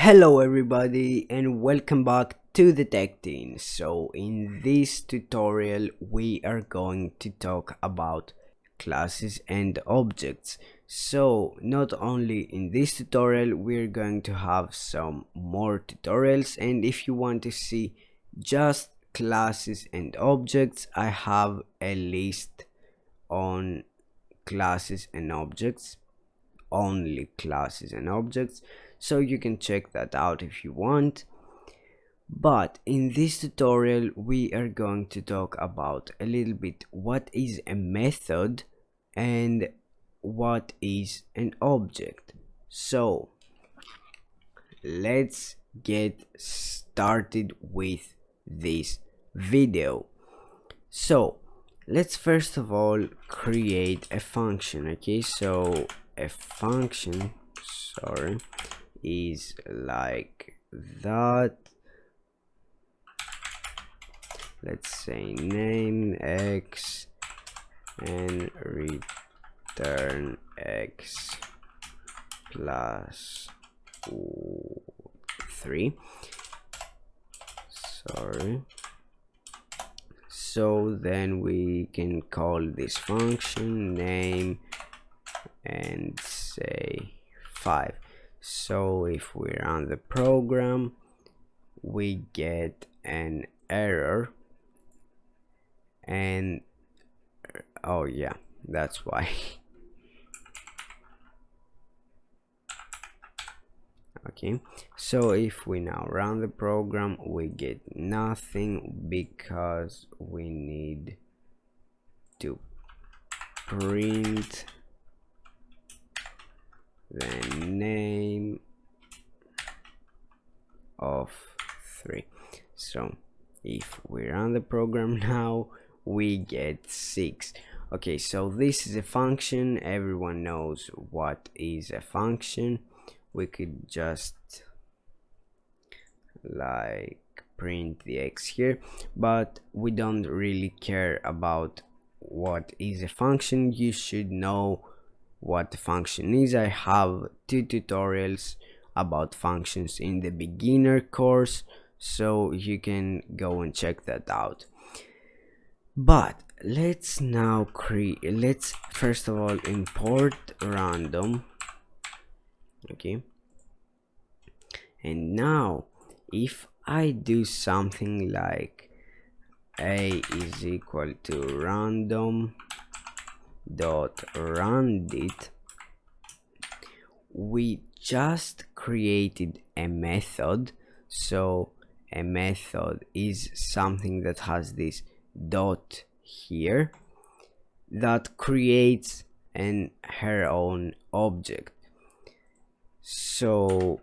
Hello everybody and welcome back to the Tech Teen. So in this tutorial we are going to talk about classes and objects. So not only in this tutorial, we're going to have some more tutorials, and if you want to see just classes and objects, I have a list on classes and objects, only classes and objects, so you can check that out if you want. But in this tutorial we are going to talk about a little bit what is a method and what is an object. So let's get started with this video. So let's first of all create a function. Okay, so a function, sorry, is like that. Let's say name x and return x plus 3. Sorry. So then we can call this function name and say 5. So if we run the program, we get an error, and oh yeah, that's why. Okay, so if we now run the program, we get nothing because we need to print the name of 3. So if we run the program now, we get 6. Okay, so this is a function. Everyone knows what is a function. We could just like print the x here, but we don't really care about what is a function. You should know what the function is. I have 2 tutorials about functions in the beginner course, so you can go and check that out. But let's now let's first of all import random. Okay, and now if I do something like a is equal to random dot randit, we just created a method. So a method is something that has this dot here that creates her own object. So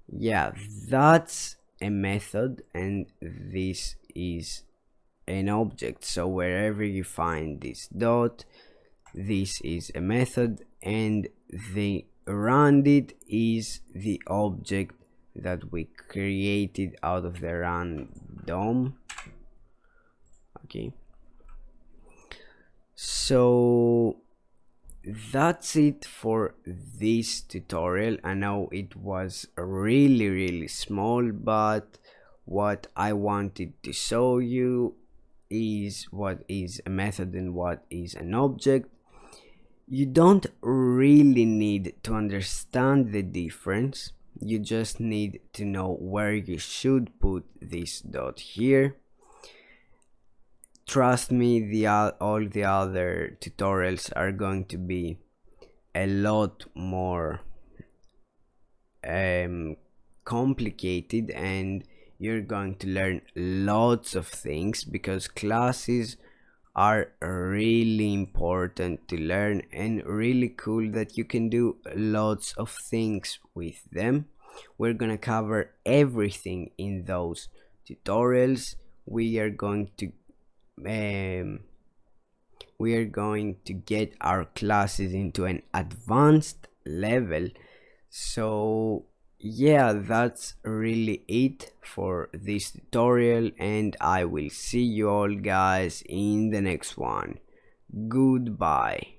yeah, that's a method and this is an object. So wherever you find this dot, this is a method, and the randit is the object that we created out of the random. Okay, so that's it for this tutorial. I know it was really small, but what I wanted to show you is what is a method and what is an object. You don't really need to understand the difference. You just need to know where you should put this dot here. Trust me, all the other tutorials are going to be a lot more complicated, and you're going to learn lots of things because classes are really important to learn and really cool that you can do lots of things with them. We're gonna cover everything in those tutorials. We are going to get our classes into an advanced level. So yeah, that's really it for this tutorial, and I will see you all guys in the next one. Goodbye.